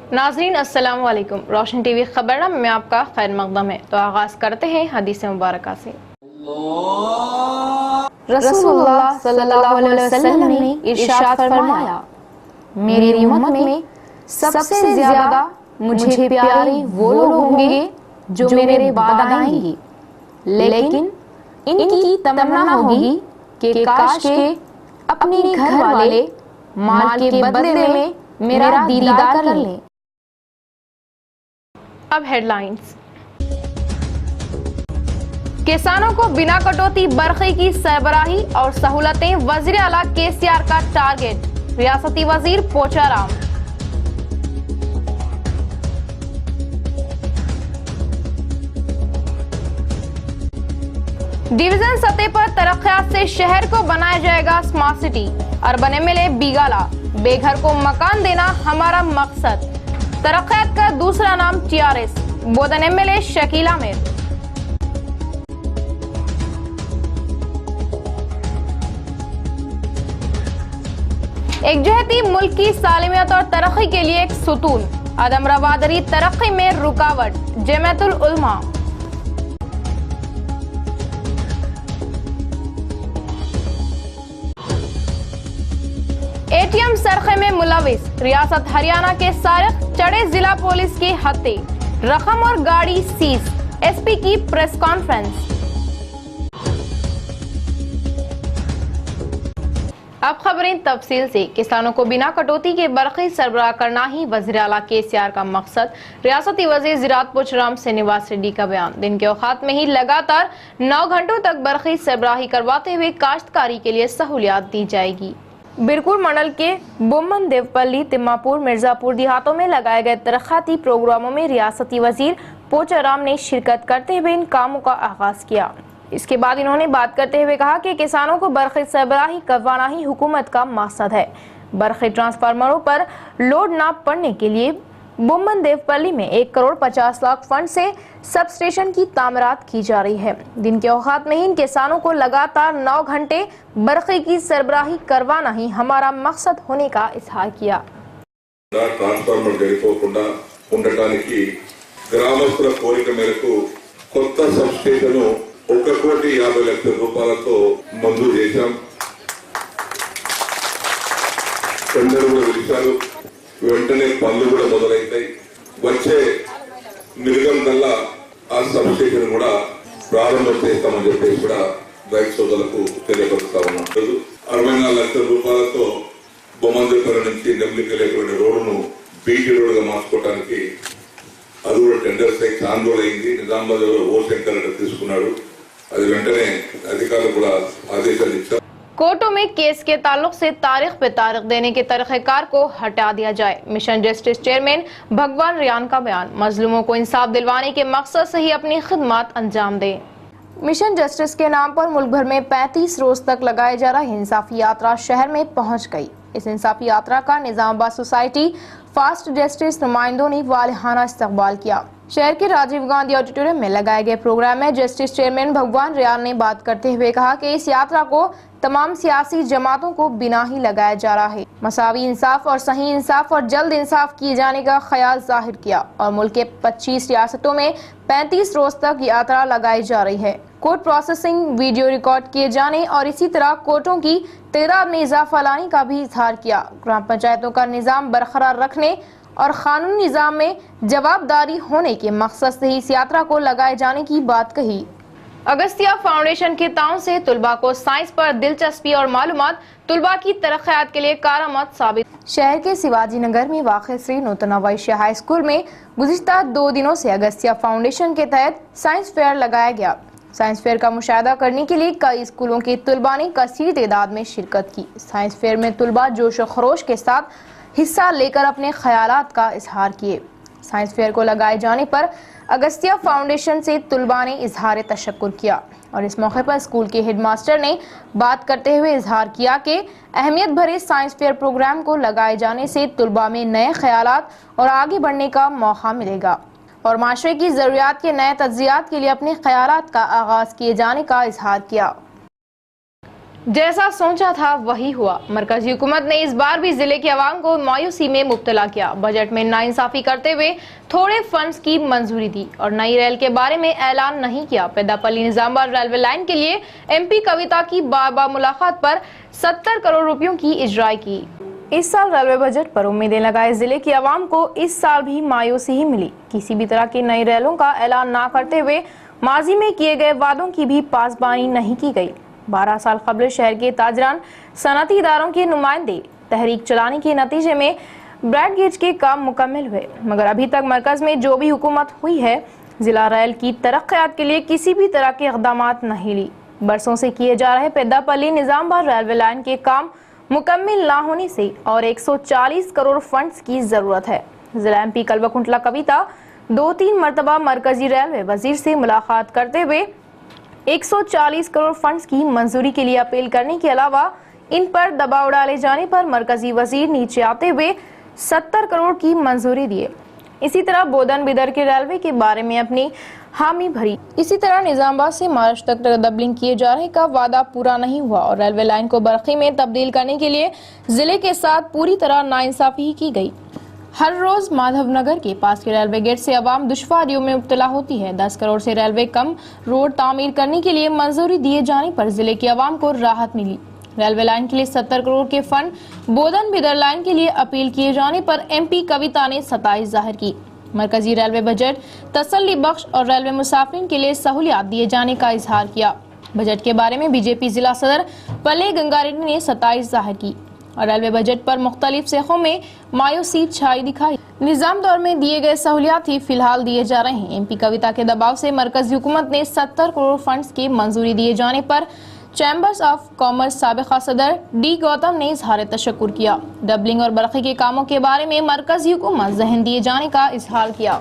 नाजरीन अस्सलाम वालेकुम। रोशन टीवी खबरनामे में आपका खैर मकदम है। तो आगाज करते हैं हदीस मुबारक से। रसूलुल्लाह सल्लल्लाहु अलैहि वसल्लम ने इरशाद फरमाया, मेरी उम्मत में सबसे ज्यादा मुझे प्यारे वो लोग होंगे जो मेरे बाद आएंगे, लेकिन इनकी तमन्ना होगी कि काश के अपने घर वाले माल के बदले में मेरा दीदार कर लें। अब हेडलाइंस। किसानों को बिना कटौती बरखे की सरबराही और सहूलतें, वजीर आला केसीआर का टारगेट, रियासती वजीर पोचाराम। डिवीजन सतह पर तरक्यात से शहर को बनाया जाएगा स्मार्ट सिटी। अर्बन एमएलए बीगाला, बेघर को मकान देना हमारा मकसद। तरक्यात का दूसरा नाम टीआरएस, बोधन एमएलए शकील आमिर। एकजहती मुल्क की सालिमियत और तरक्की के लिए एक सुतून, अदम रवादरी तरक्की में रुकावट, जमातुल उलमा। एटीएम सरखे में मुलविस, रियासत हरियाणा के सारिक चढ़े जिला पुलिस की हत्या, रकम और गाड़ी सीज, एसपी की प्रेस कॉन्फ्रेंस। अब खबरें तफसील से। किसानों को बिना कटौती के बरक़ी सरबराह करना ही वज़ीर आला केसीआर का मकसद, रियासती वज़ीर ज़राअत पोचाराम श्रीनिवास रेड्डी का बयान। दिन के औकात में ही लगातार 9 घंटों तक बरक़ी सरबराही करवाते हुए काश्तकारी के लिए सहूलियात दी जाएगी। बिरकुर मंडल के बोमन देवपल्ली, तिम्मापुर, मिर्जापुर देहातों में लगाए गए तरक्याती प्रोग्रामों में रियासती वजीर पोचाराम ने शिरकत करते हुए इन कामों का आगाज किया। इसके बाद इन्होंने बात करते हुए कहा कि किसानों को बरक़ी सरबराही करवाना ही हुकूमत का मकसद है। बरक़ी ट्रांसफार्मरों पर लोड न पड़ने के लिए बोमन देवपल्ली में 1 करोड़ 50 लाख फंड से सब स्टेशन की तामीरात की जा रही है। दिन के औकात में ही इन किसानों को लगातार 9 घंटे बरक़ी की सरबराही करवाना ही हमारा मकसद होने का इज़हार किया। ट्रांसफार्मर गड़िपोकुंडा ఉండటానికి గ్రామస్తుల కోరిక మేరకు కొత్త సబ్ స్టేషన్ 1,50,00,000 రూపాయలతో మంజూరు చేశాం. టెండర్ కూడా పిలిచారు. వెంటనే పనులు కూడా మొదలైతాయి. వచ్చే నిర్గం కల్లా ఆ సబ్ స్టేషన్ కూడా ప్రారంభం చేస్తామని చెప్పేసి కూడా రైతు సోదరులకు తెలియపరుస్తా ఉన్నాం. 64 లక్షల రూపాయలతో బొమ్మందేపల్లి నుంచి నెమ్మికలేటువంటి రోడ్డును బీటీ రోడ్డుగా మార్చుకోవడానికి అది కూడా టెండర్స్ అయి చాలా రోజులు అయింది. నిజామాబాద్ ఓ సెంటర్ తీసుకున్నాడు. అది వెంటనే అధికారులు కూడా ఆదేశాలు ఇచ్చారు. कोर्टों में केस के ताल्लुक से तारीख पे तारीख देने के तरीक़ेकार को हटा दिया जाए। मिशन जस्टिस चेयरमैन भगवान रियान का बयान। मजलूमों को इंसाफ दिलवाने के मकसद से ही अपनी खिदमत अंजाम दे। मिशन जस्टिस के नाम पर मुल्क भर में 35 रोज तक लगाए जा रही इंसाफी यात्रा शहर में पहुंच गई। इस इंसाफी यात्रा का निजामाबाद सोसाइटी फास्ट जस्टिस नुमाइंदों ने वालिहाना इस्तकबाल किया। शहर के राजीव गांधी ऑडिटोरियम में लगाए गए प्रोग्राम में जस्टिस चेयरमैन भगवान रियान ने बात करते हुए कहा कि इस यात्रा को तमाम सियासी जमातों को बिना ही लगाया जा रहा है। मसावी इंसाफ और सही इंसाफ और जल्द इंसाफ किए जाने का ख्याल जाहिर किया और मुल्क के 25 रियासतों में 35 रोज तक यात्रा लगाई जा रही है। कोर्ट प्रोसेसिंग, वीडियो रिकॉर्ड किए जाने और इसी तरह कोर्टों की तादाद में इजाफा लाने का भी इजहार किया। ग्राम पंचायतों का निज़ाम बरकरार रखने और कानूनी निज़ाम में जवाबदारी होने के मकसद से ही इस यात्रा को लगाए जाने की बात कही। अगस्तिया फाउंडेशन के ताउन से तुलबा को साइंस पर दिलचस्पी और मालूमात तुलबा की तरक्यात के लिए कारआमद साबित। शहर के शिवाजी नगर में वाक़ श्री नूतन वैश्य हाई स्कूल में गुज़िश्ता 2 दिनों से अगस्तिया फाउंडेशन के तहत साइंस फेयर लगाया गया। साइंस फेयर का मुशाहिदा करने के लिए कई स्कूलों के तुलबा ने कसीर तादाद में शिरकत की। साइंस फेयर में तुलबा जोश व खरोश के साथ हिस्सा लेकर अपने ख्यालात का इजहार किए। साइंस फेयर को लगाए जाने पर अगस्तिया फाउंडेशन से तुलबा ने इजहार तशक्कुर किया और इस मौके पर स्कूल के हेडमास्टर ने बात करते हुए इजहार किया कि अहमियत भरे साइंस फेयर प्रोग्राम को लगाए जाने से तुलबा में नए ख्यालात और आगे बढ़ने का मौका मिलेगा और माशरे की ज़रूरियात के नए तज्ज़ियात के लिए अपने ख्यालात का आगाज़ किए जाने का इजहार किया। जैसा सोचा था वही हुआ। मरकजी हुकूमत ने इस बार भी जिले के अवाम को मायूसी में मुब्तला किया। बजट में नाइंसाफी करते हुए थोड़े फंड्स की मंजूरी दी और नई रेल के बारे में ऐलान नहीं किया। पेद्दापल्ली निजामाबाद रेलवे लाइन के लिए MP कविता की बार-बार मुलाकात पर 70 करोड़ रुपयों की इजराई की। इस साल रेलवे बजट पर उम्मीदें लगाए जिले की आवाम को इस साल भी मायूसी ही मिली। किसी भी तरह की नई रेलों का ऐलान न करते हुए माजी में किए गए वादों की भी पासबानी नहीं की गई। 12 साल कबल शहर के ताजरान, सनती इदारों के नुमाइंदे तहरीक चलाने के नतीजे में ब्रॉड गेज के काम मुकम्मल हुए, मगर अभी तक मरकज में जो भी हुकूमत हुई है जिला रेल की तरक्यात के लिए किसी भी तरह के इक़दामात नहीं ली। बरसों से किए जा रहे पेद्दापल्ली निजामाबाद रेलवे लाइन के काम मुकम्मल ना होने से और 140 करोड़ फंड्स की जरूरत है। जिला MP कल्बकुंटला कविता 2-3 मरतबा मरकजी रेलवे वजीर से मुलाकात करते हुए 140 करोड़ फंड्स की मंजूरी के लिए अपील करने के अलावा इन पर दबाव डाले जाने पर मरकजी वजीर नीचे आते हुए 70 करोड़ की मंजूरी दिए। इसी तरह बोधन बिदर के रेलवे के बारे में अपनी हामी भरी। इसी तरह निजामाबाद से महाराष्ट्र तक डबलिंग किए जा रहे का वादा पूरा नहीं हुआ और रेलवे लाइन को बरखी में तब्दील करने के लिए जिले के साथ पूरी तरह नाइंसाफी की गई। हर रोज माधवनगर के पास के रेलवे गेट से आवाम दुश्वारियों में मुब्तला होती है। 10 करोड़ से रेलवे कम रोड तामीर करने के लिए मंजूरी दिए जाने पर जिले की आवाम को राहत मिली। रेलवे लाइन के लिए 70 करोड़ के फंड बोधन बिदर लाइन के लिए अपील किए जाने पर MP कविता ने 27 जाहिर की। मरकजी रेलवे बजट तसल्ली बख्श और रेलवे मुसाफिरीन के लिए सहूलियात दिए जाने का इजहार किया। बजट के बारे में BJP जिला सदर पल्ले गंगारेड्डी ने 27 जाहिर की और रेलवे बजट पर मुख्तलिफ सेखों में मायूसी छाई दिखाई। निजाम दौर में दिए गए सहूलियात ही फिलहाल दिए जा रहे हैं। MP कविता के दबाव से मरकजी हुकूमत ने 70 करोड़ फंड्स की मंजूरी दिए जाने पर चैम्बर्स ऑफ कॉमर्स साबिका सदर D गौतम ने इजहार तशक्कुर किया। डबलिंग और बरखी के कामों के बारे में मरकजी हुकूमत जहन दिए जाने का इजहार किया।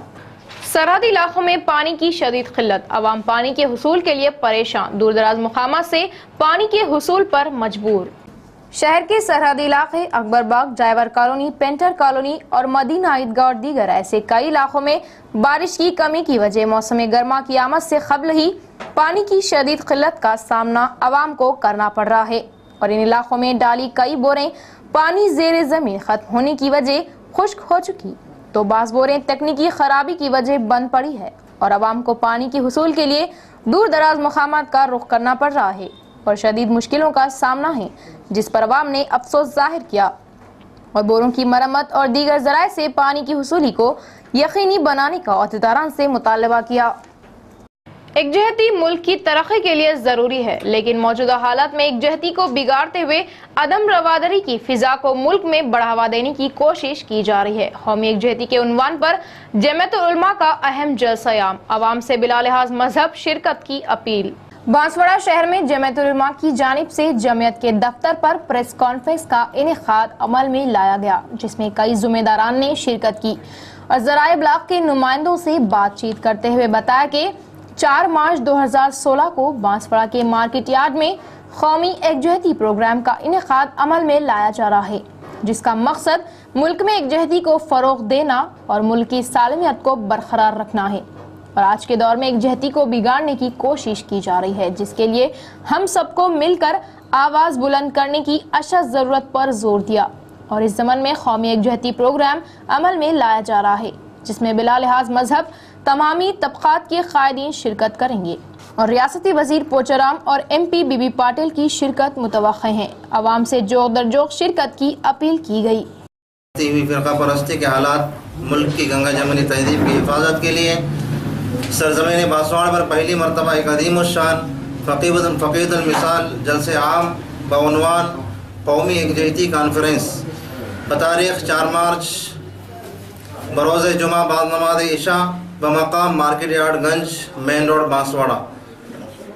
सरहदी इलाकों में पानी की शदीद किल्लत, आवाम पानी के हुसूल के लिए परेशान, दूर दराज मुकामात से पानी के हुसूल पर मजबूर। शहर के सरहदी इलाके अकबरबाग, ड्राइवर कॉलोनी, पेंटर कॉलोनी और मदीना ईदगाह और दीगर ऐसे कई इलाकों में बारिश की कमी की वजह मौसम गर्मा की आमद से कबल ही पानी की शदीद किल्लत का सामना आवाम को करना पड़ रहा है और इन इलाकों में डाली कई बोरें पानी जेर जमीन खत्म होने की वजह खुश्क हो चुकी, तो बाज़ बोरें तकनीकी खराबी की वजह बंद पड़ी है और आवाम को पानी के हुसूल के लिए दूर दराज मकामात का रुख करना पड़ रहा है और शदीद मुश्किलों का सामना है, जिस पर आवाम ने अफसोस जाहिर किया और बोरों की मरम्मत और दीगर जराए से पानी की हुसूली को यकीनी बनाने का अहदेदारान से मुतालबा किया। एकजहती मुल्क की तरक्की के लिए जरूरी है, लेकिन मौजूदा हालात में एकजहती को बिगाड़ते हुए अदम रवादरी की फिजा को मुल्क में बढ़ावा देने की कोशिश की जा रही है। कौमी एकजहती के उन्वान पर जमीयतुल उलमा का अहम जलसा-ए-आम, आवाम से बिला लिहाज मजहब शिरकत की अपील। बांसवाड़ा शहर में जमीयतुल उलमा की जानिब से जमीयत के दफ्तर पर प्रेस कॉन्फ्रेंस का इनेकाद अमल में लाया गया, जिसमें कई जुम्मेदारान ने शिरकत की और ज़राए इब्लाग के नुमाइंदों से बातचीत करते हुए बताया कि 4 मार्च 2016 को बांसवाड़ा के मार्केट यार्ड में कौमी एकजहती प्रोग्राम का इनेकाद अमल में लाया जा रहा है, जिसका मकसद मुल्क में एकजहती को फरोग देना और मुल्क की सालमियत को बरकरार रखना है और आज के दौर में एकजहती को बिगाड़ने की कोशिश की जा रही है, जिसके लिए हम सबको मिलकर आवाज़ बुलंद करने की अशद ज़रूरत पर जोर दिया और इस ज़मन में कौमी एकजहती प्रोग्राम अमल में लाया जा रहा है, जिसमें बिला लिहाज मजहब तमामी तबकात के कायदीन शिरकत करेंगे और रियासती वजीर पोचाराम और MP बीबी पाटिल की शिरकत मुतवक्के है। आवाम से जोक दर जोक शिरकत की अपील की गई। फ़िरका परस्ती के हालात मुल्क की गंगा जमनी तहजीब की हिफाजत के लिए सरजमीन बांसवाड़ा पर पहली मरतबा एक अदीम शान फ़क़ीदुल मिसाल जलसे आम बउनवान कौमी एकजहती कॉन्फ्रेंस बतारीख़ 4 मार्च बरोज़ जुमा बाद नमाज इशा बमकाम मार्केट यार्ड गंज मेन रोड बांसवाड़ा।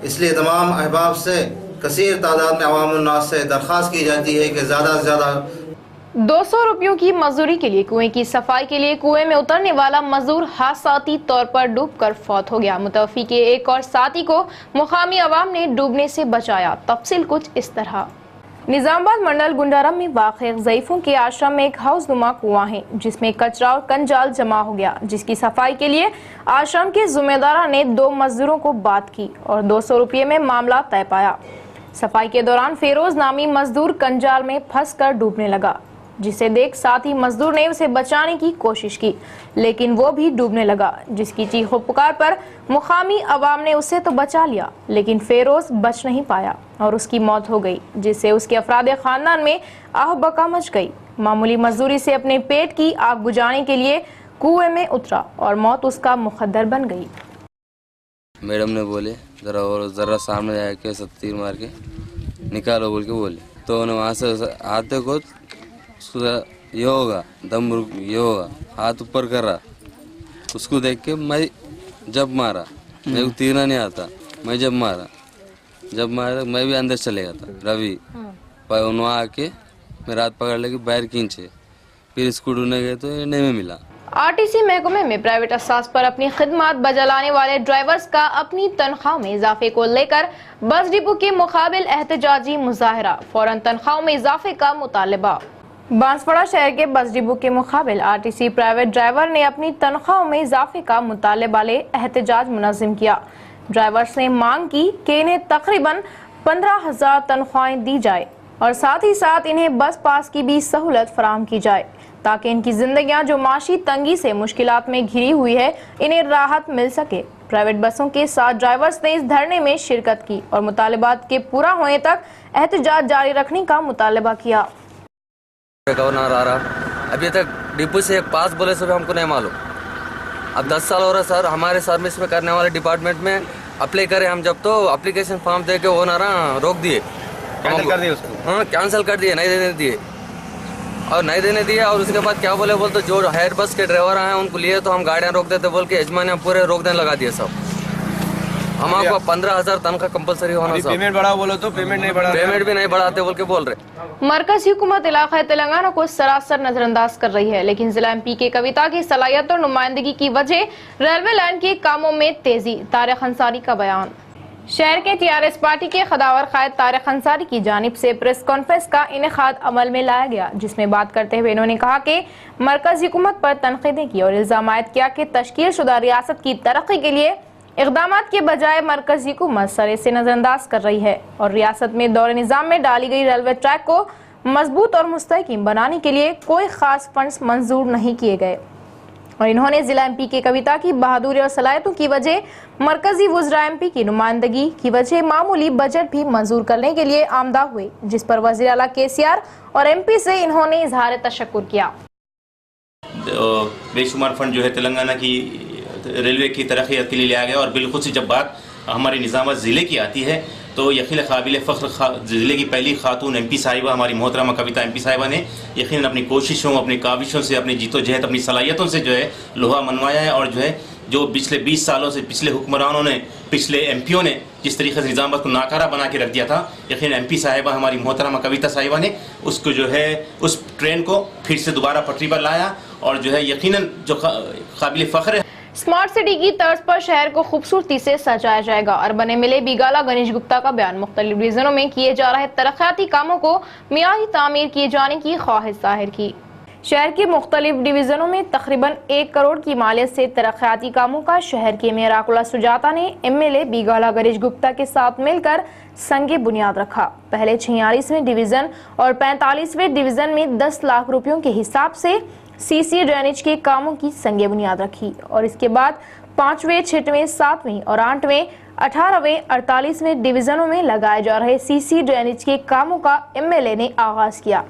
इसलिए तमाम अहबाब से कसीर तादाद में अवाम उन्नास से दरख्वास्त की जाती है कि ज़्यादा से ज़्यादा 200 रुपयों की मजदूरी के लिए कुएं की सफाई के लिए कुएं में उतरने वाला मजदूर हादसाती तौर पर डूबकर फौत हो गया। मुतवफ़ी के एक और साथी को मुकामी अवाम ने डूबने से बचाया। तफसील कुछ इस तरह। निजामाबाद मंडल गुंडारम में वाक़ ज़ईफ़ों के आश्रम में एक हाउस नुमा कुआं है, जिसमें कचरा और कंजाल जमा हो गया, जिसकी सफाई के लिए आश्रम के जिम्मेदारा ने 2 मजदूरों को बात की और 200 रुपये में मामला तय पाया। सफाई के दौरान फेरोज नामी मजदूर कंजाल में फंसकर डूबने लगा, जिसे देख साथी मजदूर ने उसे बचाने की कोशिश की, लेकिन वो भी डूबने लगा, जिसकी चीखों पुकार पर मुकामी अवाम ने उसे तो बचा लिया, लेकिन फेरोज बच नहीं पाया और उसकी मौत हो गई, जिससे उसके अफराद खानदान में आह बका मच गई। मामूली मजदूरी से अपने पेट की आग बुझाने के लिए कुएं में उतरा और मौत उसका मुकद्दर बन गई। मैडम ने बोले जरा सामने जाके सब तीर मार के निकालो बोल के बोले, तो उन्हें वहाँ से आते को ये होगा दम ये होगा, हाथ ऊपर कर रहा, उसको देख के मैं जब मारा, मेरे को तीरना नहीं आता, मैं जब मारा मैं भी अंदर चले गया था रवि, पर वहाँ आके मेरा हाथ पकड़ लेके बाहर खींचे, फिर इसको ढूंढने गए तो ये नहीं मिला। आरटीसी महकमे में प्राइवेट असास पर अपनी खिदमत बजलाने वाले ड्राइवर्स का अपनी तनख्वाह में इजाफे को लेकर बस डिपो के मुकाबिल एहतजाजी मुजाहरा, फौरन तनख्वाह में इजाफे का मुतालबा। बांसवाड़ा शहर के बस डिपो के मुकाबिल आरटीसी प्राइवेट ड्राइवर ने अपनी तनख्वाह में इजाफे का मुतालबा ले एहतजाज मुनज़्ज़म किया। ड्राइवर्स ने मांग की कि इन्हें तकरीबन 15,000 तनख्वाहें दी जाए और साथ ही साथ इन्हें बस पास की भी सहूलत फराहम की जाए, ताकि इनकी जिंदगियां जो माशी तंगी से मुश्किलात में घिरी हुई है, इन्हें राहत मिल सके। प्राइवेट बसों के साथ ड्राइवर्स ने इस धरने में शिरकत की और मुतालबात के पूरा होने तक एहतजाज जारी रखने का मुतालबा किया। गवर्नर आ रहा, अभी तक डिपो से पास बोले से भी हमको नहीं मालूम। अब 10 साल हो रहा सर, हमारे सर्विस में करने वाले डिपार्टमेंट में अप्लाई करें हम, जब तो एप्लीकेशन फॉर्म दे के वो ना रोक दिए, कैंसिल कर दिए उसको। हाँ कैंसिल कर दिए, नहीं देने दिए और उसके बाद क्या बोले तो जो हेड बस के ड्राइवर आए उनको लिए तो हम गाड़ियाँ रोक देते बोल के यजमान पूरे रोकने लगा दिए सब। हम आपको 15,000 तनख्वाह कंपलसरी होना सब। पेमेंट बढ़ाओ बोलो तो पेमेंट भी नहीं बढ़ाते बोल के बोल रहे। मरकजी हुकूमत इलाका तेलंगाना को सरासर नजरअंदाज कर रही है, लेकिन जिला एमपी के कविता की सलाहियत और नुमाइंदगी की वजह रेलवे लाइन के कामों में तेजी। तारिक अंसारी का बयान। शहर के टीआरएस पार्टी के खदावर कायद तारिक अंसारी की जानिब से प्रेस कॉन्फ्रेंस का इनेकाद अमल में लाया गया, जिसमें बात करते हुए इन्होंने कहा कि मरकजी हुकूमत पर तनकीदें की और इल्जाम आयद किया कि तश्कील शुदा रियासत की तरक्की के लिए इक़दामात के बजाय मरकजी हुकूमत सरे से नजरअंदाज कर रही है और रियासत में दौरे निज़ाम में डाली गई रेलवे ट्रैक को मजबूत और मुस्तहकम बनाने के लिए कोई खास फंड्स मंजूर नहीं किए गए। और इन्होंने जिला एमपी के कविता की बहादुरी और सलाहियतों की वजह मरकजी वज़रा एमपी की नुमाइंदगी की वजह मामूली बजट भी मंजूर करने के लिए आमदा हुए, जिस पर वज़ीर आला केसीआर और एमपी से इन्होंने इजहार तशक्कुर किया। बेशुमार फंड जो है तेलंगाना की रेलवे की तरक्की के लिए लिया गया और बिल्कुल से जब बात हमारे निज़ाम ज़िले की आती है तो यकीन काबिल फ़ख्र ज़िले की पहली खातून एमपी साहिबा हमारी मोहतरमा कविता एमपी साहिबा ने यकीन अपनी कोशिशों, अपनी काविशों से, अपनी जीतोजहद, अपनी सलाहियतों से जो है लोहा मनवाया है। और जो है जो पिछले 20 सालों से पिछले हुक्मरानों ने, पिछले एमपीओ ने जिस तरीके से निज़ाम को नाकारा बना के रख दिया था, यकीन एमपी साहिबा हमारी मोहतरमा कविता साहिबा ने उसको जो है उस ट्रेन को फिर से दोबारा पटरी पर लाया और जो है यकीनन जो काबिल फ़ख्र है। स्मार्ट सिटी की तर्ज पर शहर को खूबसूरती से सजाया जाएगा। अर्बन एमएलए बिगाला गणेश गुप्ता का बयान। मुख्तलिफ डिवीजनों में किए जा रहे तरक्याती कामों को मियारी तामीर किए जाने की ख्वाहिश जाहिर की। शहर के मुख्तलिफ डिवीजनों में तकरीबन 1 करोड़ की मालियत से तरक्याती कामों का शहर के मेयर आकुला सुजाता ने एमएलए बिगाला गणेश गुप्ता के साथ मिलकर संगे बुनियाद रखा। पहले 46वें डिवीजन और 45वें डिवीजन में 10 लाख रुपयों के हिसाब से सीसी ड्रेनेज के कामों की संगे बुनियाद रखी और इसके बाद 5वें, 6वें, 7वें और 8वें, 18वें, 48वें डिवीजनों में लगाए जा रहे सीसी ड्रेनेज के कामों का एमएलए ने आगाज किया।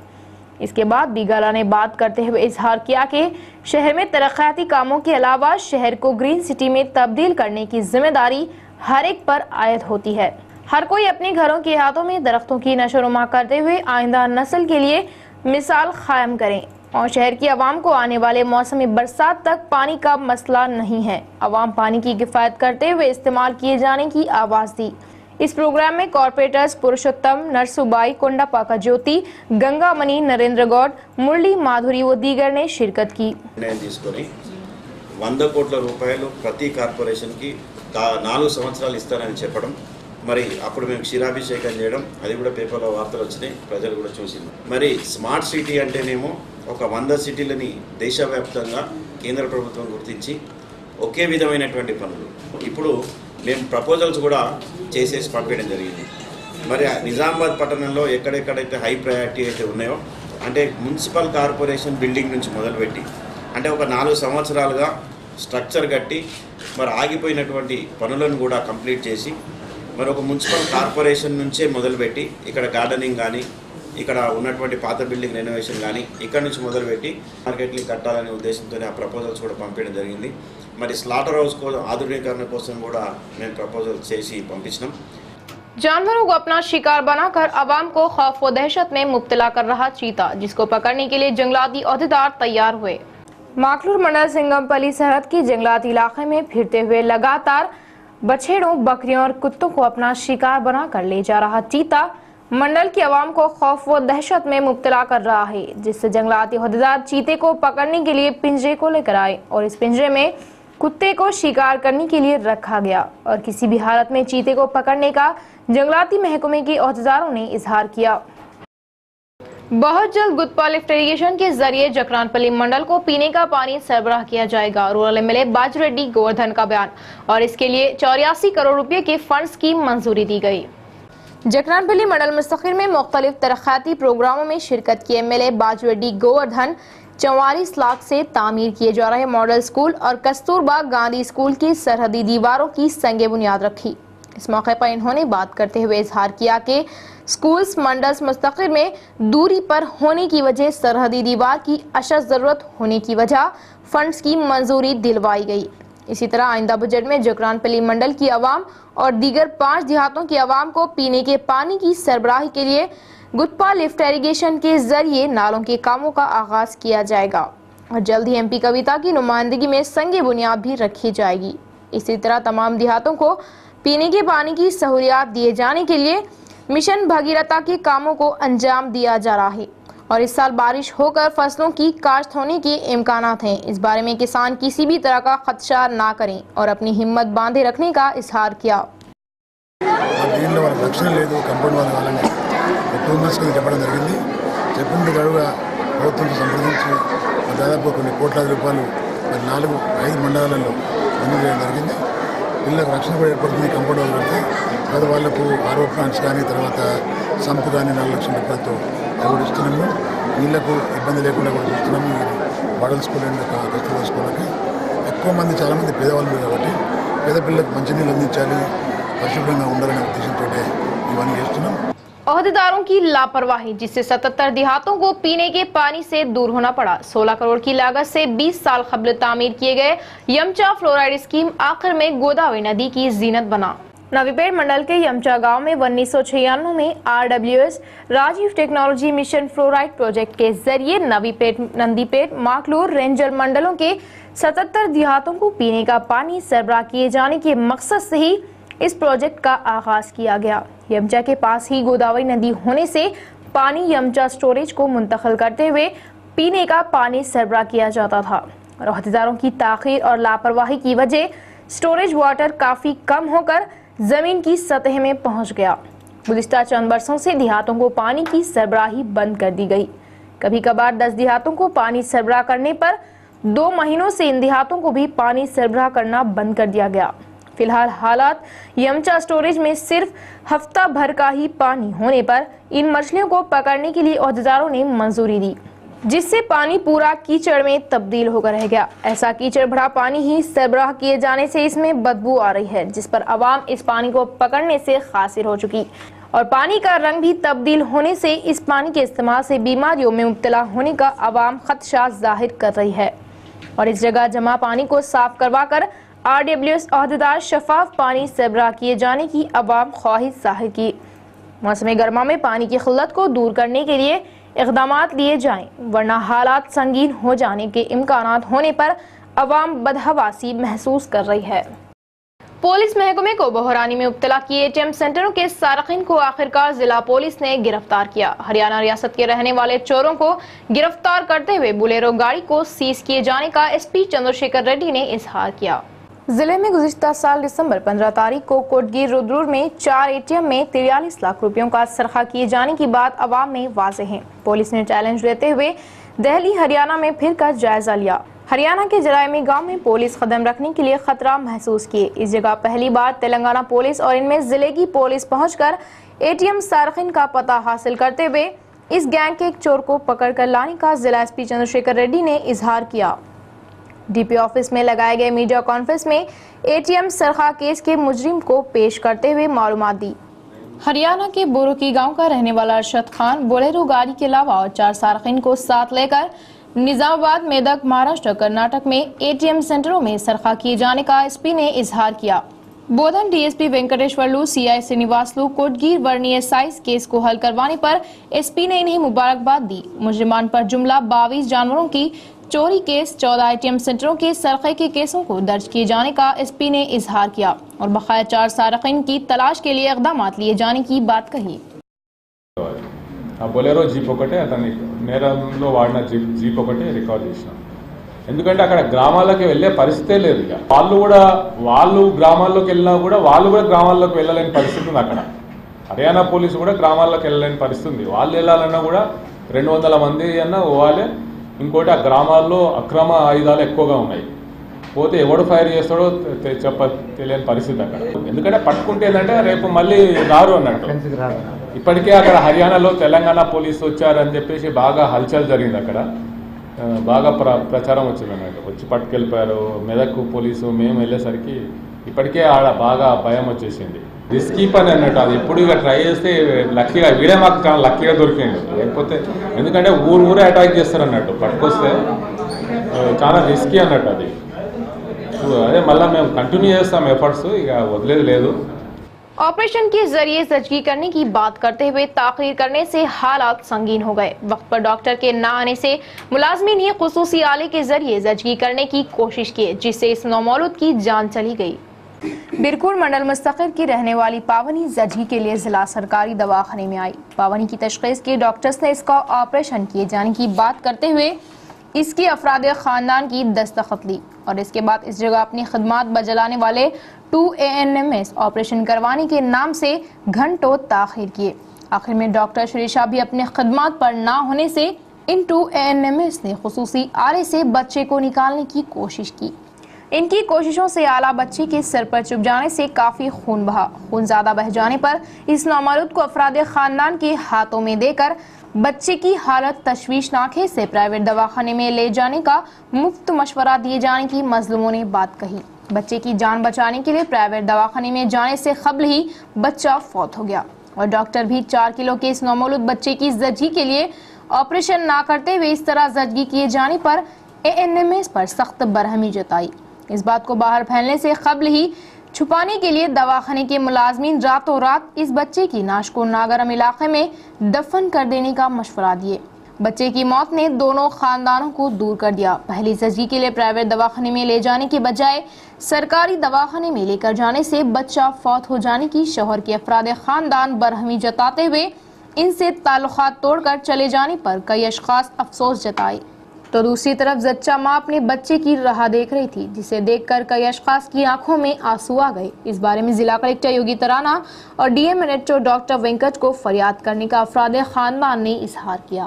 इसके बाद बिगाला ने बात करते हुए इजहार किया कि शहर में तरक्याती कामों के अलावा शहर को ग्रीन सिटी में तब्दील करने की जिम्मेदारी हर एक पर आयद होती है। हर कोई अपने घरों के हाथों में दरख्तों की नशोनुमा करते हुए आइंदा नस्ल के लिए मिसाल कायम करें और शहर की आवाम को आने वाले मौसमी बरसात तक पानी का मसला नहीं है। आवाम पानी की किफ़ायत करते हुए इस्तेमाल किए जाने की आवाज़ दी। इस प्रोग्राम में कॉर्पोरेटर्स पुरुषोत्तम, नरसुबाई, कोंडापाका ज्योति, गंगा मणि, नरेंद्र गौड, मुरली माधुरी व दीगर ने शिरकत की। 100 కోట్ల రూపాయలు ప్రతి కార్పొరేషన్కి 4 సంవత్సరాలు ఇస్తారని చెప్పడం, మరి అప్పుడు మేము క్షీరాభిషేకం చేయడం, అది కూడా పేపర్లో వార్తలు వచ్చినాయి, ప్రజలు కూడా చూసింది. మరి స్మార్ట్ సిటీ అంటేనేమో ఒక 100 సిటీలని దేశవ్యాప్తంగా కేంద్ర ప్రభుత్వం గుర్తించి ఒకే విధమైనటువంటి పనులు ఇప్పుడు మేము ప్రపోజల్స్ కూడా చేసేసి పంపించడం జరిగింది. మరి నిజామాబాద్ పట్టణంలో ఎక్కడెక్కడైతే హై ప్రయారిటీ అయితే ఉన్నాయో అంటే మున్సిపల్ కార్పొరేషన్ బిల్డింగ్ నుంచి మొదలుపెట్టి అంటే ఒక 4 సంవత్సరాలుగా స్ట్రక్చర్ కట్టి మరి ఆగిపోయినటువంటి పనులను కూడా కంప్లీట్ చేసి మరి ఒక మున్సిపల్ కార్పొరేషన్ నుంచే మొదలుపెట్టి ఇక్కడ గార్డెనింగ్ కానీ ఇక్కడ ఉన్నటువంటి పాత బిల్డింగ్ రెనోవేషన్ కానీ ఇక్కడ నుంచి మొదలుపెట్టి మార్కెట్ని కట్టాలనే ఉద్దేశంతో ఆ ప్రపోజల్స్ కూడా పంపించడం జరిగింది. మరి స్లాటర్ హౌస్ ఆధునీకరణ కోసం కూడా మేము ప్రపోజల్ చేసి పంపించినాం. जानवरों को अपना शिकार बनाकर अवाम को खौफ व दहशत में मुब्तला कर रहा चीता, जिसको पकड़ने के लिए जंगलाती अहदेदार तैयार हुए। माकलूर मंडल सिंगमपली सरहद के जंगलाती इलाके में फिरते हुए लगातार बछेड़ों, बकरियों और कुत्तों को अपना शिकार बनाकर ले जा रहा चीता मंडल की आवाम को खौफ व दहशत में मुब्तला कर रहा है, जिससे जंगलाती अहदेदार चीते को पकड़ने के लिए पिंजरे को लेकर आए और इस पिंजरे में कुत्ते को शिकार करने के लिए रखा गया और किसी भी हालत में चीते को पकड़ने का जंगलाती महकमे के अहदेदारों ने इजहार किया। बहुत जल्द गुत्पा लिफ्ट इरिगेशन के जरिए जकरानपल्ली मंडल को पीने का पानी सरबराह किया जाएगा। रूरल एमएलए बाजूरेड्डी गोवर्धन का बयान और इसके लिए 84 करोड़ रुपए के फंड्स की मंजूरी दी गई। जकरानपल्ली मंडल मुस्तखिर में मुख्तलिफ तरक्याती प्रोग्रामों में शिरकत की एमएलए बाजूरेड्डी गोवर्धन 44 लाख से तामीर किए जा रहे मॉडल स्कूल और कस्तूरबा गांधी स्कूल की सरहदी दीवारों की संगे बुनियाद रखी। इस मौके पर इन्होंने बात करते हुए इजहार किया कि स्कूल्स मंडल्स मुस्तकिर में दूरी पर होने की वजह सरहदी दीवार की अशद जरूरत होने की वजह फंड्स की मंजूरी दिलवाई गई। इसी तरह आइंदा बजट में जकरानपल्ली मंडल की आवाम और दीगर 5 देहातों की आवाम को पीने के पानी की सरबराही के लिए गुत्पा लिफ्ट इरिगेशन के जरिए नालों के कामों का आगाज किया जाएगा और जल्द ही एमपी कविता की नुमाइंदगी में संगे बुनियाद भी रखी जाएगी। इसी तरह तमाम देहातों को पीने के पानी की सहूलियात दिए जाने के लिए मिशन भगीरथा के कामों को अंजाम दिया जा रहा है और इस साल बारिश होकर फसलों की काश्त होने के इम्कानात हैं। इस बारे में किसान किसी भी तरह का खदशा ना करें और अपनी हिम्मत बांधे रखने का इजहार किया। చెప్పడం జరిగింది. చెప్పిన గడువుగా ప్రభుత్వంతో సంప్రదించి దాదాపు కొన్ని కోట్లాది రూపాయలు 4-5 మండలాలలో మంజూరు చేయడం జరిగింది. పిల్లలకు రక్షణ కూడా ఏర్పడుతుంది. కంపౌండ్ వాళ్ళు పెడితే తర్వాత వాళ్లకు ఆరో ప్లాంట్స్ కానీ తర్వాత సంపు కానీ 4 లక్షల రూపాయలతో కూడా ఇస్తున్నాము. నీళ్లకు ఇబ్బంది లేకుండా కూడా చూస్తున్నాము. మోడల్ స్కూల్ అండ్ కస్తూర్బా స్కూళ్ళకి ఎక్కువ మంది చాలామంది పేదవాళ్ళు కాబట్టి పేద పిల్లలకు మంచినీళ్ళు అందించాలి, పరిశుభ్రంగా ఉండాలనే ఉద్దేశంతో ఇవన్నీ చేస్తున్నాం. अहदेदारों की लापरवाही जिससे 77 देहातों को पीने के पानी से दूर होना पड़ा। 16 करोड़ की लागत से 20 साल कबल तामीर किए गए यमचा फ्लोराइड स्कीम आखिर में गोदावरी नदी की जीनत बना। नवीपेट मंडल के यमचा गांव में 1996 में RWS Rajiv technology mission fluoride project के जरिए नवीपेट, नंदीपेट, माकलूर, रेंजल मंडलों के 77 देहातों को पीने का पानी सरबराह किए जाने के मकसद से ही इस प्रोजेक्ट का आगाज किया गया। यमचा के पास ही गोदावरी नदी होने से पानी यमचा स्टोरेज को मुंतकिल करते हुए पीने का पानी सरबराह किया जाता था और अहदेदारों की ताखीर और लापरवाही की वजह स्टोरेज वाटर काफ़ी कम होकर ज़मीन की सतह में पहुंच गया। गुज़िश्ता चंद बरसों से देहातों को पानी की सरबराही बंद कर दी गई। कभी कभार 10 देहातों को पानी सरबराह करने पर 2 महीनों से इन देहातों को भी पानी सरबराह करना बंद कर दिया गया। फिलहाल हालात यमचा स्टोरेज में सिर्फ हफ्ता भर का ही पानी होने पर इन मछलियों को पकड़ने के लिए अहदेदारों ने मंजूरी दी, जिससे पानी पूरा कीचड़ में तब्दील होकर रह गया। ऐसा कीचड़ भरा पानी ही सरबराह किए जाने से इसमें बदबू आ रही है, जिस पर आवाम इस पानी को पकड़ने से खासिर हो चुकी और पानी का रंग भी तब्दील होने से इस पानी के इस्तेमाल से बीमारियों में मुब्तला होने का आवाम खदशा जाहिर कर रही है और इस जगह जमा पानी को साफ करवा कर RWS अहदेदार शफाफ पानी सरबराह किए जाने की आवाम ख्वाहिश जाहिर की। मौसम गर्मा में पानी की किल्लत को दूर करने के लिए इक़दामात लिए जाएं, वरना हालात संगीन हो जाने के इम्कानात होने पर आवाम बदहवासी महसूस कर रही है। पुलिस महकमे को बहरानी में मुब्तला किए ATM सेंटरों के सारकीन को आखिरकार जिला पुलिस ने गिरफ्तार किया। हरियाणा रियासत के रहने वाले चोरों को गिरफ्तार करते हुए बुलेरो गाड़ी को सीज किए जाने का SP चंद्रशेखर रेड्डी ने इजहार किया। जिले में गुज़िश्ता साल दिसंबर 15 तारीख को कोटगीर रुद्रुर में 4 ATM में 43 लाख रुपयों का सरखा किए जाने की बात अवाम में वाज़ेह है। पुलिस ने चैलेंज लेते हुए दिल्ली हरियाणा में फिर कर जायजा लिया। हरियाणा के जरायमी गांव में पुलिस कदम रखने के लिए खतरा महसूस किए। इस जगह पहली बार तेलंगाना पुलिस और इनमें जिले की पुलिस पहुंचकर एटीएम सार्किन का पता हासिल करते हुए इस गैंग के एक चोर को पकड़कर लाने का जिला एसपी चंद्रशेखर रेड्डी ने इजहार किया। डीपी ऑफिस में लगाए गए मीडिया कॉन्फ्रेंस में एटीएम सरखा केस के मुजरिम को पेश करते हुए मालूमात दी। हरियाणा के बोरोकी गांव का रहने वाला अरशद खान बोलेरो गाड़ी के अलावा और 4 सार्किन को साथ लेकर निजामाबाद, मेदक, महाराष्ट्र, कर्नाटक में एटीएम सेंटरों में सरखा किए जाने का एसपी ने इजहार किया। बोधन डीएसपी वेंकटेश्वरलू, सीआई श्रीनिवासलू, कोटगीर वर्णीय साइज केस को हल करवाने पर एसपी ने इन्हें मुबारकबाद दी। मुजरिमान पर जुमला 22 जानवरों की चोरी केस, 14 एटीएम सेंटरों के सरखे के केसों को दर्ज किए जाने का एसपी ने इजहार किया और बकाया 4 सार्किन की तलाश के लिए इक़दाम लिए जाने की बात कही। బొలెరో జీప్ ఒకటే అతన్ని నేరంలో వాడిన జీప్ ఒకటే రికార్డ్ చేసినాం. ఎందుకంటే అక్కడ గ్రామాలకు వెళ్ళే పరిస్థితే లేదు. ఇక వాళ్ళు గ్రామాల్లోకి వెళ్ళినా కూడా వాళ్ళు కూడా గ్రామాల్లోకి వెళ్ళలేని పరిస్థితి ఉంది. అక్కడ హర్యానా పోలీసు కూడా గ్రామాల్లోకి వెళ్ళలేని పరిస్థితి ఉంది. వాళ్ళు వెళ్ళాలన్నా కూడా 200 మంది అన్నా పోవాలి. ఇంకోటి ఆ గ్రామాల్లో అక్రమ ఆయుధాలు ఎక్కువగా ఉన్నాయి. పోతే ఎవడు ఫైర్ చేస్తాడో తెలియని పరిస్థితి అక్కడ. ఎందుకంటే పట్టుకుంటే ఏంటంటే రేపు మళ్ళీ రారు అన్నట్టు. ఇప్పటికే అక్కడ హర్యానాలో తెలంగాణ పోలీసు వచ్చారని చెప్పేసి బాగా హల్చల్ జరిగింది. అక్కడ బాగా ప్రచారం వచ్చింది అన్నట్టు. వచ్చి పట్టుకెళ్ళిపోయారు. మెదక్ పోలీసు మేము వెళ్ళేసరికి ఇప్పటికే ఆడ బాగా భయం వచ్చేసింది. రిస్కీ పని అన్నట్టు. అది ఎప్పుడు ఇక ట్రై చేస్తే లక్కీగా వీడే మాకు లక్కీగా దొరికింది. లేకపోతే ఎందుకంటే ఊరే అటాక్ చేస్తారు అన్నట్టు. పట్టుకొస్తే చాలా రిస్కీ అన్నట్టు. అది అదే మళ్ళీ మేము కంటిన్యూ చేస్తాం ఎఫర్ట్స్, ఇక వదిలేదు లేదు. ऑपरेशन के जरिए जजगी करने की बात करते हुए ताखीर करने से हालात संगीन हो गए। वक्त पर डॉक्टर के न आने से मुलाजमीन ने खुसूसी आले के जरिए जजगी करने की कोशिश की, जिससे इस नौमौलूद की जान चली गई। बिरकुर मंडल मुस्तकिर की रहने वाली पावनी जजगी के लिए जिला सरकारी दवाखाने में आई। पावनी की तशखीस के डॉक्टर्स ने इसका ऑपरेशन किए जाने की बात करते हुए इसकी अफराद खानदान की दस्तखत ली और इसके बाद इस जगह अपनी खदमात बजलाने वाले 2 ANMS ऑपरेशन करवाने के नाम से घंटों ताखीर किए। आखिर में डॉक्टर श्रीशा भी अपने खदमात पर ना होने से इन 2 ANMS ने खुसूसी आले से बच्चे को निकालने की कोशिश की। इनकी कोशिशों से आला बच्चे के सर पर चुभ जाने से काफी खून बहा। खून ज्यादा बह जाने पर इस नौमौलूद को अफराद खानदान के हाथों में देकर बच्चे की हालत तशवीशनाक है से प्राइवेट दवाखाने में ले जाने का मुफ्त मशवरा दिए जाने की मजलूमों ने बात कही। बच्चे की जान बचाने के लिए प्राइवेट दवाखाने में जाने से कबल ही बच्चा फौत हो गया और डॉक्टर भी 4 किलो के इस नौमौलूद बच्चे की जजगी के लिए ऑपरेशन ना करते हुए इस तरह जजगी किए जाने पर ANMS पर सख्त बरहमी जताई। इस बात को बाहर फैलने से कबल ही छुपाने के लिए दवाखाने के मुलाजमीन रातों रात इस बच्चे की नाश को नागरम इलाके में दफन कर देने का मशवरा दिए। बच्चे की मौत ने दोनों खानदानों को दूर कर दिया। पहली जजगी के लिए प्राइवेट दवाखाने में ले जाने के बजाय सरकारी दवाखाने में लेकर जाने से बच्चा फौत हो जाने की शौहर के अफराद खानदान बरहमी जताते हुए इनसे ताल्लुकात तोड़कर चले जाने पर कई अशखास अफसोस जताए। तो दूसरी तरफ जच्चा माँ अपने बच्चे की राह देख रही थी, जिसे देखकर कई अशखास की आंखों में आंसू आ गए। इस बारे में जिला कलेक्टर योगी तराना और DMNHO डॉक्टर वेंकट को फरियाद करने का अफराद खानदान ने इजहार किया।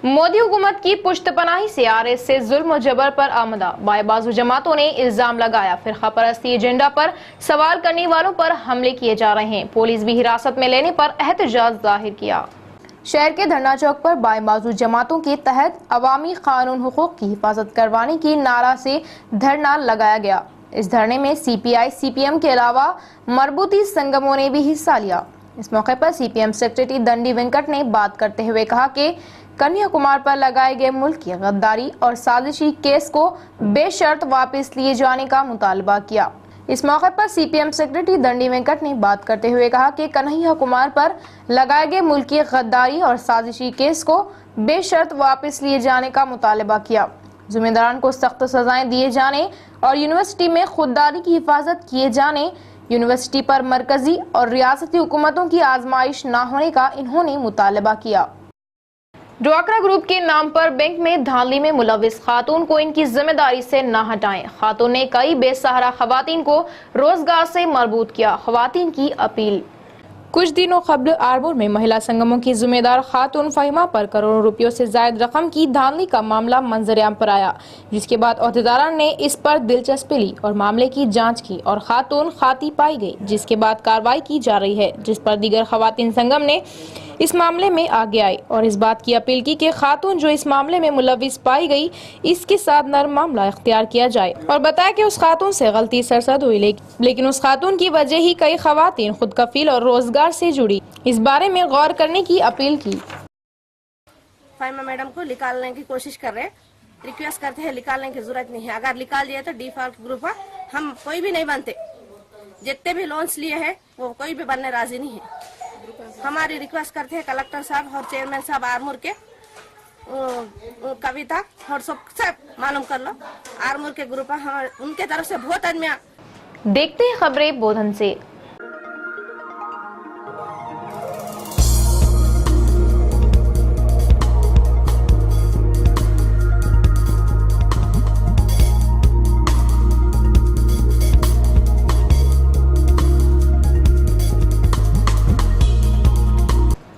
मोदी हुकूमत की पुश्तपनाही से RS से जुल्म जबर पर आमदा बाएं बाजू जमातों ने इल्जाम लगाया। फिरका परस्ती एजेंडा पर सवाल करने वालों पर हमले किए जा रहे हैं। पुलिस भी हिरासत में लेने पर एहतजाज जाहिर किया। शहर के धरना चौक पर बाएं बाजू जमातों के तहत अवामी कानून हुकूक की हिफाजत करवाने की नारा से धरना लगाया गया। इस धरने में CPI CPM के अलावा मरबूती संगमों ने भी हिस्सा लिया। इस मौके पर CPM सेक्रेटरी दंडी वेंकट ने बात करते हुए कहा कि कन्याकुमार पर लगाए गए मुल्क की गद्दारी और साजिशी केस को बेशर्त वापस लिए जाने का मुतालबा किया। इस मौके पर CPM सेक्रेटरी दंडी वेंकट ने बात करते हुए कहा कि कन्हैया कुमार पर लगाए गए मुल्क की गद्दारी और साजिशी केस को बेशर्त वापस लिए जाने का मुतालबा किया। जिम्मेदारान को सख्त सजाएं दिए जाने और यूनिवर्सिटी में खुददारी की हिफाजत किए जाने, यूनिवर्सिटी पर मरकजी और रियासती हुकूमतों की आजमाइश न होने का इन्होंने मुतालबा किया। ड्वाक्रा ग्रुप के नाम पर बैंक में धांधली में मुलविस खातून को इनकी जिम्मेदारी से न हटाएं। खातून ने कई बेसहारा खवातीन को रोजगार से मरबूत किया। खवातीन की अपील। कुछ दिनों कबल आरमूर में महिला संगमों की जिम्मेदार खातून फहिमा पर करोड़ों रुपयों से जायद रकम की धांधली का मामला मंजरेआम पर आया, जिसके बाद अहदेदारों ने इस पर दिलचस्पी ली और मामले की जांच की और खातून खाती पाई गई, जिसके बाद कार्रवाई की जा रही है, जिस पर दीगर खवातीन संगम ने इस मामले में आगे आई और इस बात की अपील की कि खातून जो इस मामले में मुलविस पाई गई इसके साथ नरम मामला इख्तियार किया जाए और बताया कि उस खातून से गलती सरसद हुई, लेकिन उस खातून की वजह ही कई खवातीन खुद कफील और रोजगार से जुड़ी, इस बारे में गौर करने की अपील की। फाहिमा मैडम को निकालने की कोशिश कर रहे हैं, रिक्वेस्ट करते हैं, निकालने की जरूरत नहीं है। अगर निकाल दिया तो डिफॉल्ट ग्रुप है, हम कोई भी नहीं बनते, जितने भी लोन्स लिए हैं वो कोई भी बनने राजी नहीं है। हमारी रिक्वेस्ट करते हैं कलेक्टर साहब और चेयरमैन साहब आरमूर के, कविता और सबसे मालूम कर लो, आरमूर के ग्रुप है, उनके तरफ से बहुत आदमी। देखते हैं खबरें बोधन से।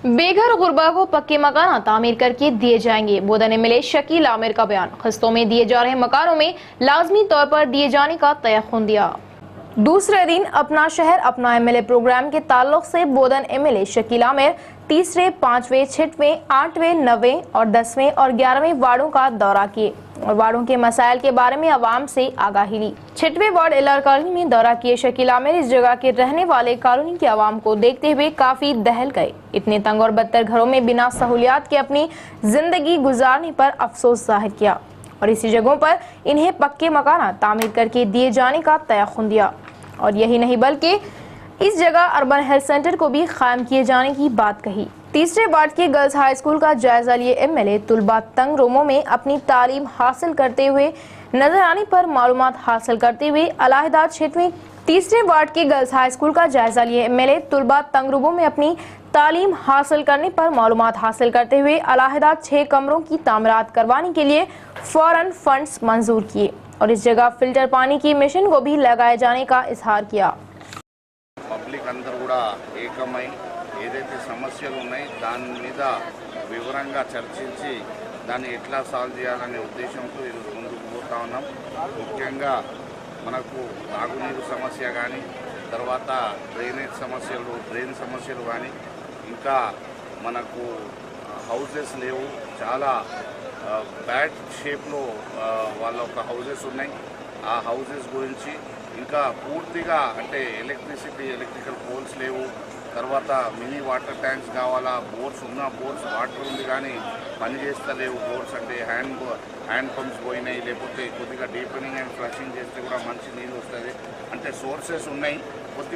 बेघर गुरबा को पक्के मकान तामीर करके दिए जाएंगे, बोधन एमएलए शकील आमिर का बयान। किस्तों में दिए जा रहे मकानों में लाजमी तौर पर दिए जाने का तयख्खुन दिया। दूसरे दिन अपना शहर अपना एमएलए प्रोग्राम के ताल्लुक से बोधन एमएलए शकील आमिर तीसरे, 5वें, 6वें, 8वें, 9वें और 10वें और 11वें वार्डों का दौरा किए और वार्डों के मसाइल के बारे में आवाम से आगाही ली। 6वें वार्ड एलआर कॉलोनी में दौरा किए शकील आमिर इस जगह के रहने वाले कॉलोनी के आवाम को देखते हुए काफी दहल गए। इतने तंग और बदतर घरों में बिना सहूलियात के अपनी जिंदगी गुजारने पर अफसोस जाहिर किया और इसी जगहों पर इन्हें पक्के मकान तामीर करके दिए जाने का तयख्खुन दिया और यही नहीं बल्कि इस जगह अर्बन हेल्थ सेंटर को भी कायम किए जाने की बात कही। तीसरे वार्ड के गर्ल्स हाई स्कूल का जायजा लिए एमएलए तुलबा तंग रूमों में अपनी तालीम हासिल करते हुए नजर आने पर मालूमात हासिल करते हुए अलहदा क्षेत्र में तीसरे वार्ड के गर्ल्स हाई स्कूल का जायजा लिए एमएलए तुलबा तंग रूमों में अपनी तालीम हासिल करने पर मालूमात हासिल करते हुए अलहदा 6 कमरों की तामीरात करवाने के लिए फौरन फंड्स मंजूर किए और इस जगह फिल्टर पानी की मशीन को भी लगाए जाने का इजहार किया। పబ్లిక్ అందరూ కూడా ఏకమై ఏదైతే సమస్యలు ఉన్నాయి దాని మీద వివరంగా చర్చించి దాన్ని ఎట్లా సాల్వ్ చేయాలనే ఉద్దేశంతో ఈరోజు ముందుకు పోతా ఉన్నాం। ముఖ్యంగా మనకు తాగునీరు సమస్య కానీ, తర్వాత డ్రైనేజ్ సమస్యలు, డ్రైన్ సమస్యలు కానీ, ఇంకా మనకు హౌజెస్ లేవు, చాలా బ్యాడ్ షేప్లో వాళ్ళ ఒక హౌజెస్ ఉన్నాయి, ఆ హౌజెస్ గురించి ఇంకా పూర్తిగా అంటే ఎలక్ట్రికల్ పోల్స్ లేవు, తర్వాత మినీ వాటర్ ట్యాంక్స్ కావాలా, బోర్స్ ఉన్న బోర్స్ వాటర్ ఉంది కానీ పని చేస్తలేవు, బోర్స్ అంటే హ్యాండ్ పంప్స్ పోయినాయి, లేకపోతే కొద్దిగా డీపెనింగ్ అండ్ ఫ్లషింగ్ చేస్తే కూడా మంచి నీళ్ళు వస్తుంది, అంటే సోర్సెస్ ఉన్నాయి,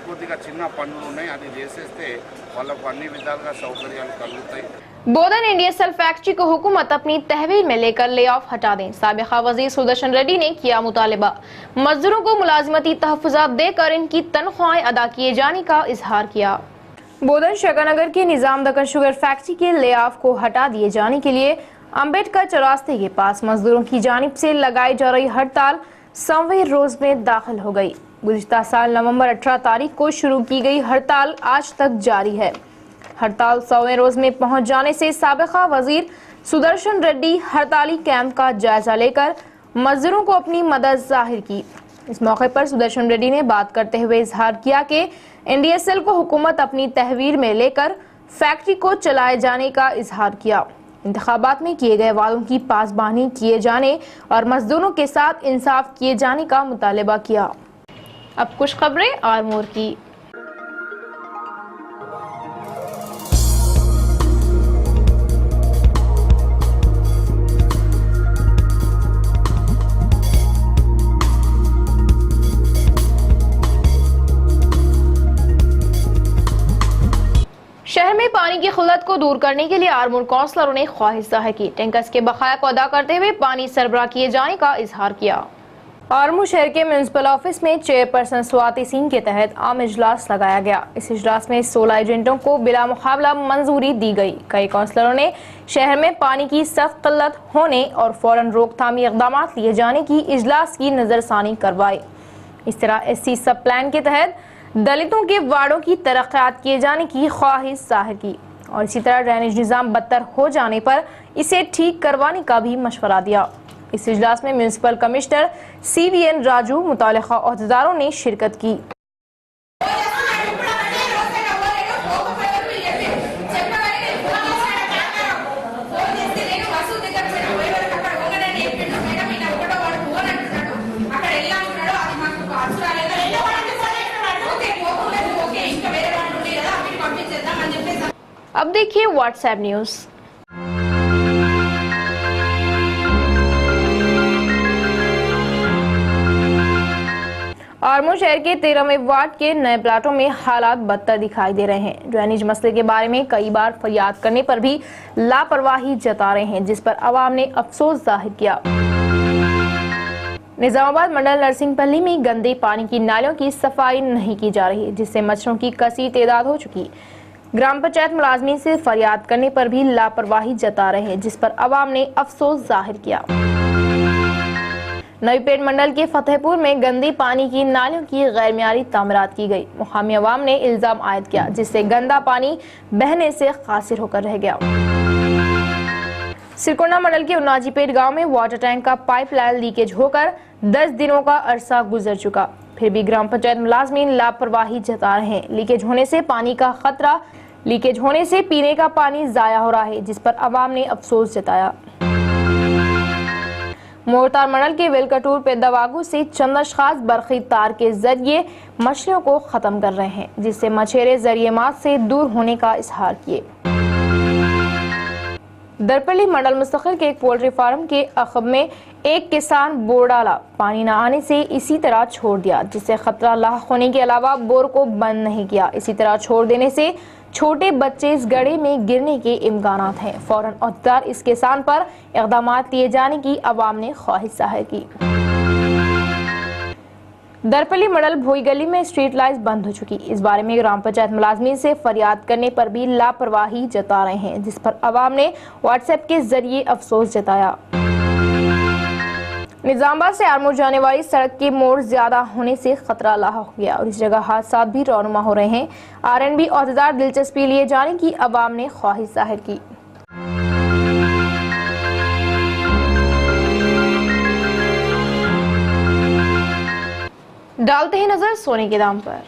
కొద్దిగా చిన్న పనులు ఉన్నాయి, అది చేసేస్తే వాళ్ళకు అన్ని విధాలుగా సౌకర్యాలు కలుగుతాయి। बोधन इंडस्ट्रियल फैक्ट्री को हुकूमत अपनी तहवील में लेकर ले ऑफ हटा दें, साबिका वजीर सुदर्शन रेड्डी ने किया मुतालिबा। मजदूरों को मुलाजमती तहफ़्फ़ुज़ात देकर इनकी तनख्वाहें अदा किए जाने का इजहार किया। बोधन शकानगर के निजाम दक्कन शुगर फैक्ट्री के ले ऑफ को हटा दिए जाने के लिए अम्बेडकर चौरास्ते के पास मजदूरों की जानिब से लगाई जा रही हड़ताल 100वें रोज में दाखिल हो गई। गुज़िश्ता साल नवंबर 18 तारीख को शुरू की गई हड़ताल आज तक जारी है। हड़ताल 100वें रोज में पहुंच जाने से साबिका वजीर सुदर्शन रेड्डी हड़ताली कैंप का जायजा लेकर मजदूरों को अपनी मदद जाहिर की। इस मौके पर सुदर्शन रेड्डी ने बात करते हुए इजहार किया कि एनडीएसएल को हुकूमत अपनी तहवील में लेकर फैक्ट्री को चलाए जाने का इजहार किया। इंतखाबात में किए गए वादों की पासबानी किए जाने और मजदूरों के साथ इंसाफ किए जाने का मुतालिबा किया। अब कुछ खबरें आरमूर की। शहर में पानी की किल्लत को दूर करने के लिए आरमूर काउंसलरों ने ख्वाहिश जाहिर की। टैंकर्स के बकाया को अदा करते हुए पानी सरबराह किए जाने का इजहार किया। आरमूर शहर के म्यूनसिपल ऑफिस में चेयरपर्सन स्वाति सिंह के तहत आम इजलास लगाया गया। इस इजलास में 16 एजेंटों को बिला मुकाबला मंजूरी दी गई। कई काउंसलरों ने शहर में पानी की सख्त किल्लत होने और फौरन रोकथामी इकदाम लिए जाने की इजलास की नजरसानी करवाई। इस तरह SC सब प्लान के तहत दलितों के वार्डों की तरक्यात किए जाने की ख्वाहिश जाहिर की और इसी तरह ड्रेनेज निज़ाम बदतर हो जाने पर इसे ठीक करवाने का भी मशवरा दिया। इस इजलास में म्यूनिसिपल कमिश्नर CVN राजू, मुतालिका ओहदेदारों ने शिरकत की। अब देखिए व्हाट्सएप न्यूज। आरमू शहर के 13वें वार्ड के नए प्लाटों में हालात बदतर दिखाई दे रहे हैं। ड्रेनेज मसले के बारे में कई बार फरियाद करने पर भी लापरवाही जता रहे हैं, जिस पर आवाम ने अफसोस जाहिर किया। निजामाबाद मंडल नरसिंहपल्ली में गंदे पानी की नालियों की सफाई नहीं की जा रही, जिससे मच्छरों की कसी तादाद हो चुकी। ग्राम पंचायत मुलाजमीन से फरियाद करने पर भी लापरवाही जता रहे हैं, जिस पर आवाम ने अफसोस जाहिर किया। नवीपेट मंडल के फतेहपुर में गंदी पानी की नालियों की गैर मियारी तामीरात की गई। मुकामी अवाम ने इल्जाम आयद किया, जिससे गंदा पानी बहने से कासिर होकर रह गया। सिरकोना मंडल के उन्नाजीपेट गांव में वाटर टैंक का पाइपलाइन लीकेज होकर 10 दिनों का अरसा गुजर चुका, फिर भी ग्राम पंचायत मुलाजमीन लापरवाही जता रहे हैं। लीकेज होने से पानी का खतरा, लीकेज होने से पीने का पानी जाया हो रहा है, जिस पर आवाम ने अफसोस जताया। मोरतार मंडल के वेलकटूर पे दवागू से चंद अशखास बरखी तार के जरिए मछलियों को खत्म कर रहे हैं, जिससे मछेरे जरिए मात से दूर होने का इजहार किए। दरपल्ली मंडल मुस्तकिल के एक पोल्ट्री फार्म के अखब में एक किसान बोर डाला, पानी न आने से इसी तरह छोड़ दिया, जिससे खतरा लाक होने के अलावा बोर को बंद नहीं किया। इसी तरह छोड़ देने से छोटे बच्चे इस गड्ढे में गिरने के इम्कानात हैं। फौरन औहदेदार इस किसान पर इक़दामात किए जाने की आवाम ने ख्वाहिश जाहिर की। दरपल्ली मंडल भोई गली में स्ट्रीट लाइट्स बंद हो चुकी। इस बारे में ग्राम पंचायत मुलाजमीन से फरियाद करने पर भी लापरवाही जता रहे हैं, जिस पर आवाम ने व्हाट्सएप के जरिए अफसोस जताया। निजामाबाद से आरमूर जाने वाली सड़क के मोड़ ज्यादा होने से खतरा लाक हो गया और इस जगह हादसा भी रौनुमा हो रहे हैं। RNB औहदेदार दिलचस्पी लिए जाने की आवाम ने ख्वाहिश जाहिर की। डालते हैं नजर सोने के दाम पर।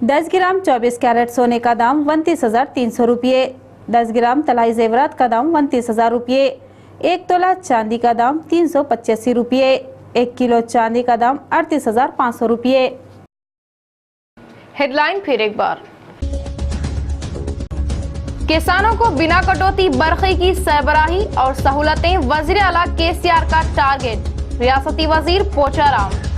10 ग्राम 24 कैरेट सोने का दाम 29,300 रुपये, 10 ग्राम तलाई जेवरात का दाम 29,000 रुपये, 1 तोला चांदी का दाम 385 रुपये, 1 किलो चांदी का दाम 38,500 रुपये। हेडलाइन फिर एक बार। किसानों को बिना कटौती बरखी की सरबराही और सहूलतें, वजीर आला KCR का टारगेट, रियासती वजीर पोचाराम।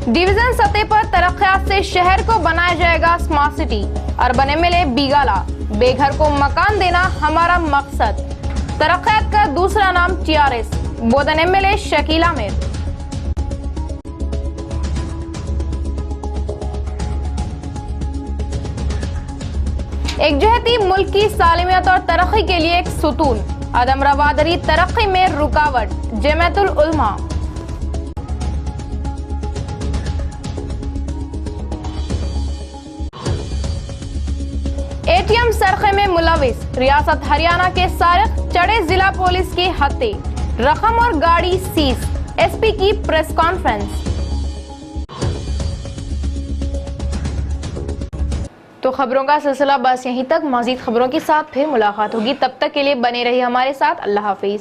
डिवीजन सतह पर तरक्यात से शहर को बनाया जाएगा स्मार्ट सिटी। अर्बन MLA बीगाला, बेघर को मकान देना हमारा मकसद। तरक्यात का दूसरा नाम TRS। बोधन MLA शकील आमिर। एकजहती मुल्क की सालिमियत और तरक्की के लिए एक सुतून, अदम रवादरी तरक्की में रुकावट, जमातुल उलमा। ATM सरखे में मुलविस, रियासत हरियाणा के सारिक चढ़े जिला पुलिस की हत्या, रकम और गाड़ी सीज, SP की प्रेस कॉन्फ्रेंस। तो खबरों का सिलसिला बस यहीं तक। मजीद खबरों के साथ फिर मुलाकात होगी, तब तक के लिए बने रहिए हमारे साथ। अल्लाह हाफिज।